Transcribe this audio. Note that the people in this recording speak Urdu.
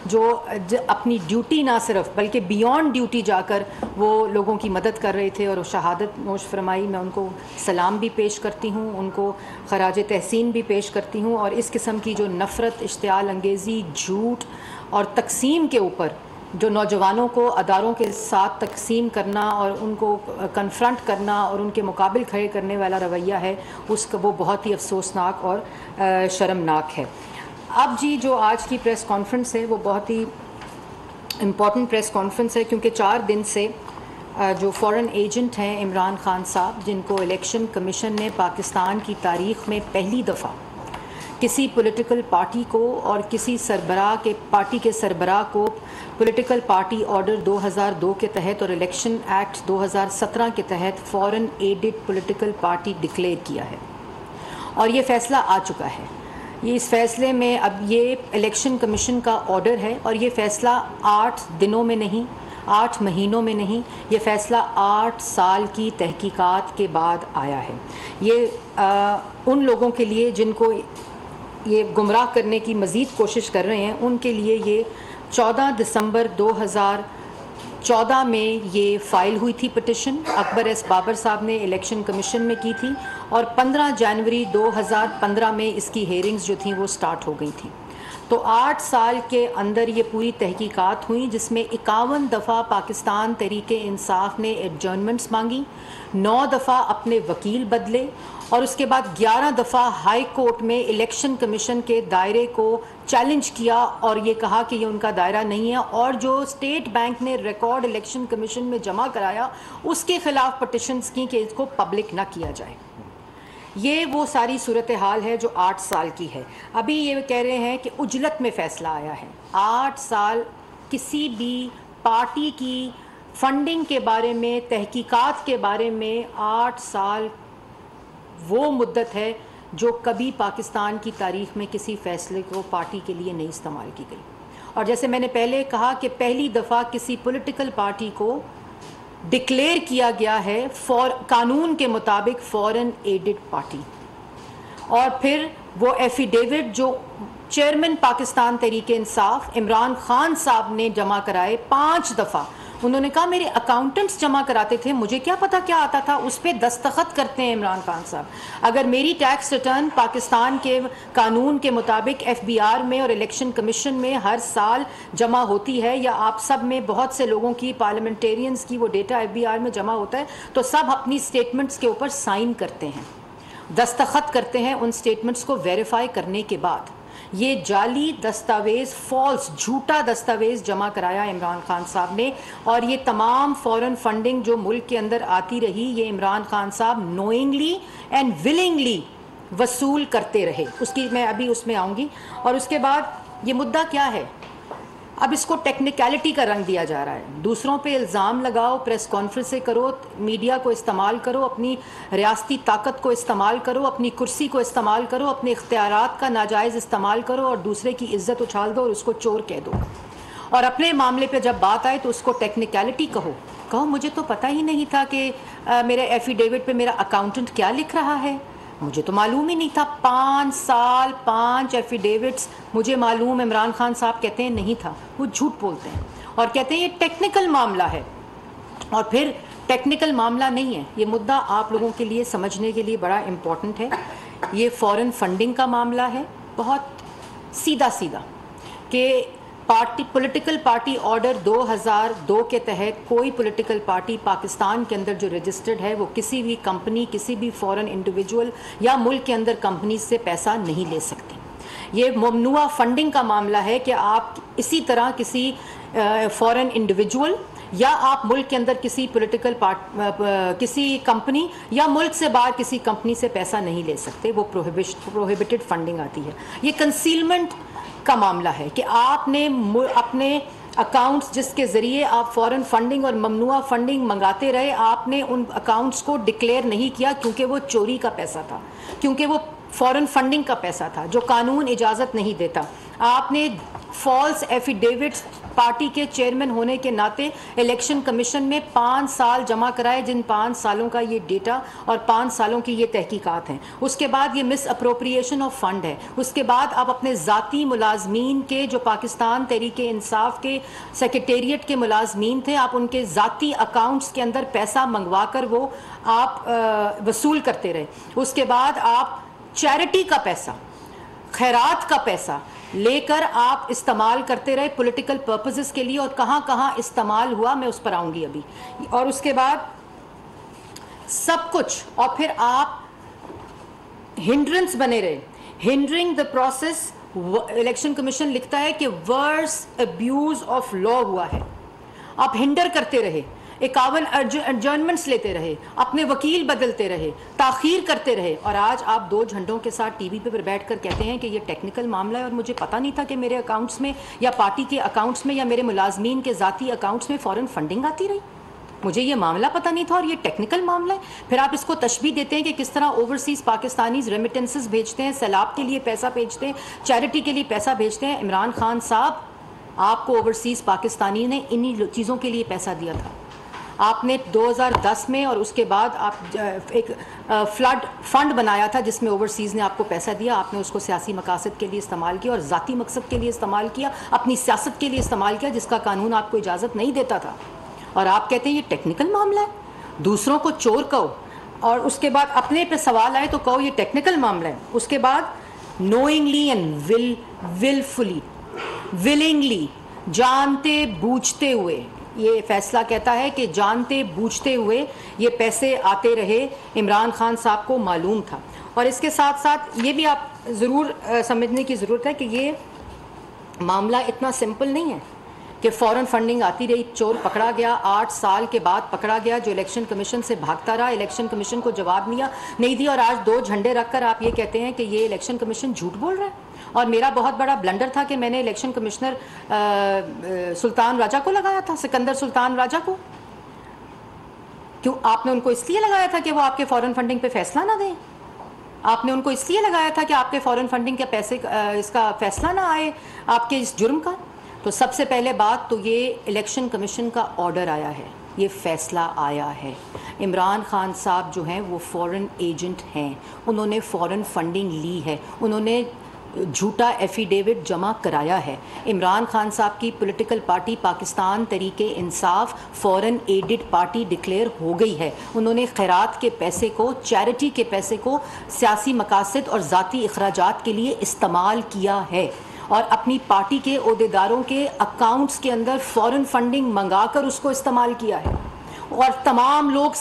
جو اپنی ڈیوٹی نہ صرف بلکہ بیونڈ ڈیوٹی جا کر وہ لوگوں کی مدد کر رہے تھے اور شہادت نوش فرمائی. میں ان کو سلام بھی پیش کرتی ہوں, ان کو خراج تحسین بھی پیش کرتی ہوں. اور اس قسم کی جو نفرت, اشتعال انگیزی, جھوٹ اور تقسیم کے اوپر جو نوجوانوں کو اداروں کے ساتھ تقسیم کرنا اور ان کو کنفرنٹ کرنا اور ان کے مقابل کھڑے کرنے والا رویہ ہے, اس کا وہ بہت ہی افسوسناک اور شرمناک ہے. اب جی جو آج کی پریس کانفرنس ہے وہ بہت ہی امپورٹنٹ پریس کانفرنس ہے, کیونکہ 4 دن سے جو فورن ایجنٹ ہیں عمران خان صاحب, جن کو الیکشن کمیشن نے پاکستان کی تاریخ میں پہلی دفعہ کسی پولیٹیکل پارٹی کو اور کسی سربراہ کے پارٹی کے سربراہ کو پولیٹیکل پارٹی آرڈر 2002 کے تحت اور الیکشن ایکٹ 2017 کے تحت فورن ایڈڈ پولیٹیکل پارٹی ڈکلیئر کیا ہے. اور یہ فیصلہ آ چکا ہے. یہ اس فیصلے میں اب یہ الیکشن کمیشن کا آرڈر ہے اور یہ فیصلہ 8 دنوں میں نہیں, 8 مہینوں میں نہیں, یہ فیصلہ 8 سال کی تحقیقات کے بعد آیا ہے. یہ ان لوگوں کے لیے جن کو یہ گمراہ کرنے کی مزید کوشش کر رہے ہیں, ان کے لیے یہ 14 دسمبر 2014 میں یہ فائل ہوئی تھی پٹیشن. اکبر ایس بابر صاحب نے الیکشن کمیشن میں کی تھی اور 15 جنوری 2015 میں اس کی ہیئرنگز جو تھیں وہ سٹارٹ ہو گئی تھیں. تو 8 سال کے اندر یہ پوری تحقیقات ہوئیں, جس میں 51 دفعہ پاکستان تحریک انصاف نے ایڈجرنمنٹس مانگی, 9 دفعہ اپنے وکیل بدلے اور اس کے بعد 11 دفعہ ہائی کورٹ میں الیکشن کمیشن کے دائرے کو چیلنج کیا اور یہ کہا کہ یہ ان کا دائرہ نہیں ہے, اور جو اسٹیٹ بینک نے ریکارڈ الیکشن کمیشن میں جمع کرایا اس کے خلاف پٹیشنز کی کہ اس کو پبلک نہ کیا جائے. یہ وہ ساری صورتحال ہے جو 8 سال کی ہے. ابھی یہ کہہ رہے ہیں کہ عجلت میں فیصلہ آیا ہے. 8 سال کسی بھی پارٹی کی فنڈنگ کے بارے میں, تحقیقات کے بارے میں 8 سال وہ مدت ہے جو کبھی پاکستان کی تاریخ میں کسی فیصلے کو پارٹی کے لیے نہیں استعمال کی گئی. اور جیسے میں نے پہلے کہا کہ پہلی دفعہ کسی پولیٹیکل پارٹی کو ڈکلیئر کیا گیا ہے قانون کے مطابق فورن ایڈڈ پارٹی. اور پھر وہ ایفیڈیوٹ جو چیئرمین پاکستان تحریک انصاف عمران خان صاحب نے جمع کرائے 5 دفعہ, انہوں نے کہا میرے اکاؤنٹنٹس جمع کراتے تھے, مجھے کیا پتہ کیا آتا تھا, اس پہ دستخط کرتے ہیں عمران خان صاحب. اگر میری ٹیکس ریٹرن پاکستان کے قانون کے مطابق FBR میں اور الیکشن کمیشن میں ہر سال جمع ہوتی ہے, یا آپ سب میں بہت سے لوگوں کی پارلیمنٹیرینز کی وہ ڈیٹا FBR میں جمع ہوتا ہے, تو سب اپنی سٹیٹمنٹس کے اوپر سائن کرتے ہیں, دستخط کرتے ہیں ان سٹیٹمنٹس کو ویریفائی کرنے کے بعد. یہ جعلی دستاویز, فالس, جھوٹا دستاویز جمع کرایا عمران خان صاحب نے. اور یہ تمام فورن فنڈنگ جو ملک کے اندر آتی رہی, یہ عمران خان صاحب نوئنگلی اینڈ ولنگلی وصول کرتے رہے. اس کی میں ابھی اس میں آؤں گی. اور اس کے بعد یہ مدعا کیا ہے, اب اس کو ٹیکنیکلٹی کا رنگ دیا جا رہا ہے. دوسروں پہ الزام لگاؤ, پریس کانفرنسیں کرو, میڈیا کو استعمال کرو, اپنی ریاستی طاقت کو استعمال کرو, اپنی کرسی کو استعمال کرو, اپنے اختیارات کا ناجائز استعمال کرو اور دوسرے کی عزت اچھال دو اور اس کو چور کہہ دو. اور اپنے معاملے پہ جب بات آئے تو اس کو ٹیکنیکلٹی کہو مجھے تو پتہ ہی نہیں تھا کہ میرے ایفیڈیوٹ پہ میرا اکاؤنٹنٹ کیا لکھ رہا ہے, مجھے تو معلوم ہی نہیں تھا. 5 سال 5 ایفیڈیوٹس مجھے معلوم. عمران خان صاحب کہتے ہیں نہیں تھا, وہ جھوٹ بولتے ہیں اور کہتے ہیں یہ ٹیکنیکل معاملہ ہے. اور پھر ٹیکنیکل معاملہ نہیں ہے, یہ مدعا آپ لوگوں کے لیے سمجھنے کے لیے بڑا امپورٹنٹ ہے. یہ فورن فنڈنگ کا معاملہ ہے, بہت سیدھا کہ پولیٹیکل پارٹی آرڈر 2002 کے تحت کوئی پولیٹیکل پارٹی پاکستان کے اندر جو رجسٹرڈ ہے وہ کسی بھی کمپنی, کسی بھی فورن انڈیویجول یا ملک کے اندر کمپنیز سے پیسہ نہیں لے سکتی. یہ ممنوع فنڈنگ کا معاملہ ہے کہ آپ اسی طرح کسی فورن انڈیویجول یا آپ ملک کے اندر کسی پولیٹیکل کسی کمپنی یا ملک سے باہر کسی کمپنی سے پیسہ نہیں لے سکتے, وہ پروہیبٹڈ فنڈنگ آتی ہے. یہ کنسیلمنٹ کا معاملہ ہے کہ آپ نے اپنے اکاؤنٹس جس کے ذریعے آپ فورن فنڈنگ اور ممنوع فنڈنگ منگاتے رہے, آپ نے ان اکاؤنٹس کو ڈکلیئر نہیں کیا کیونکہ وہ چوری کا پیسہ تھا, کیونکہ وہ فورن فنڈنگ کا پیسہ تھا جو قانون اجازت نہیں دیتا. آپ نے فالس ایفیڈیوٹس پارٹی کے چیئرمین ہونے کے ناطے الیکشن کمیشن میں 5 سال جمع کرائے، جن 5 سالوں کا یہ ڈیٹا اور 5 سالوں کی یہ تحقیقات ہیں. اس کے بعد یہ مس اپروپریشن آف فنڈ ہے. اس کے بعد آپ اپنے ذاتی ملازمین کے جو پاکستان تحریک انصاف کے سیکریٹریٹ کے ملازمین تھے، آپ ان کے ذاتی اکاؤنٹس کے اندر پیسہ منگوا کر وہ آپ وصول کرتے رہے. اس کے بعد آپ چیریٹی کا پیسہ، خیرات کا پیسہ لے کر آپ استعمال کرتے رہے پولیٹیکل پرپزز کے لیے، اور کہاں کہاں استعمال ہوا میں اس پر آؤں گی ابھی. اور اس کے بعد سب کچھ، اور پھر آپ ہنڈرنس بنے رہے، hindering the process. Election commission لکھتا ہے کہ ورس ابیوز آف لا ہوا ہے. آپ ہنڈر کرتے رہے، 51 ایڈجرنمنٹس لیتے رہے، اپنے وکیل بدلتے رہے، تاخیر کرتے رہے، اور آج آپ 2 جھنڈوں کے ساتھ ٹی وی پہ بیٹھ کر کہتے ہیں کہ یہ ٹیکنیکل معاملہ ہے اور مجھے پتہ نہیں تھا کہ میرے اکاؤنٹس میں یا پارٹی کے اکاؤنٹس میں یا میرے ملازمین کے ذاتی اکاؤنٹس میں فورن فنڈنگ آتی رہی. مجھے یہ معاملہ پتہ نہیں تھا اور یہ ٹیکنیکل معاملہ ہے. پھر آپ اس کو تشبیہ دیتے ہیں کہ کس طرح اوورسیز پاکستانیز ریمیٹنسز بھیجتے ہیں، سیلاب کے لیے پیسہ بھیجتے ہیں، چیریٹی کے لیے پیسہ بھیجتے ہیں. عمران خان صاحب، آپ کو اوورسیز پاکستانی نے انہی چیزوں کے لیے پیسہ دیا تھا. آپ نے 2010 میں اور اس کے بعد آپ ایک فلڈ فنڈ بنایا تھا جس میں اوورسیز نے آپ کو پیسہ دیا. آپ نے اس کو سیاسی مقاصد کے لیے استعمال کیا اور ذاتی مقصد کے لیے استعمال کیا، اپنی سیاست کے لیے استعمال کیا، جس کا قانون آپ کو اجازت نہیں دیتا تھا. اور آپ کہتے ہیں یہ ٹیکنیکل معاملہ ہے. دوسروں کو چور کہو اور اس کے بعد اپنے پہ سوال آئے تو کہو یہ ٹیکنیکل معاملہ ہے. اس کے بعد نوئنگلی اینڈ ولفلی، ولنگلی، جانتے بوجھتے ہوئے، یہ فیصلہ کہتا ہے کہ جانتے بوجھتے ہوئے یہ پیسے آتے رہے. عمران خان صاحب کو معلوم تھا. اور اس کے ساتھ ساتھ یہ بھی آپ ضرور سمجھنے کی ضرورت ہے کہ یہ معاملہ اتنا سمپل نہیں ہے کہ فورن فنڈنگ آتی رہی، چور پکڑا گیا، 8 سال کے بعد پکڑا گیا جو الیکشن کمیشن سے بھاگتا رہا، الیکشن کمیشن کو جواب نہیں دیا، اور آج 2 جھنڈے رکھ کر آپ یہ کہتے ہیں کہ یہ الیکشن کمیشن جھوٹ بول رہا ہے. اور میرا بہت بڑا بلنڈر تھا کہ میں نے الیکشن کمشنر سلطان راجہ کو لگایا تھا، سکندر سلطان راجہ کو. کیوں آپ نے ان کو اس لیے لگایا تھا کہ وہ آپ کے فورن فنڈنگ پہ فیصلہ نہ دیں؟ آپ نے ان کو اس لیے لگایا تھا کہ آپ کے فورن فنڈنگ کے پیسے اس کا فیصلہ نہ آئے آپ کے اس جرم کا. تو سب سے پہلے بات تو یہ الیکشن کمیشن کا آرڈر آیا ہے، یہ فیصلہ آیا ہے. عمران خان صاحب جو ہیں وہ فورن ایجنٹ ہیں، انہوں نے فورن فنڈنگ لی ہے، انہوں نے جھوٹا ایفیڈیوٹ جمع کرایا ہے. عمران خان صاحب کی پولیٹیکل پارٹی پاکستان تحریک انصاف فورن ایڈڈ پارٹی ڈکلیئر ہو گئی ہے. انہوں نے خیرات کے پیسے کو، چیریٹی کے پیسے کو سیاسی مقاصد اور ذاتی اخراجات کے لیے استعمال کیا ہے، اور اپنی پارٹی کے عہدیداروں کے اکاؤنٹس کے اندر فورن فنڈنگ منگا کر اس کو استعمال کیا ہے. اور تمام لوگ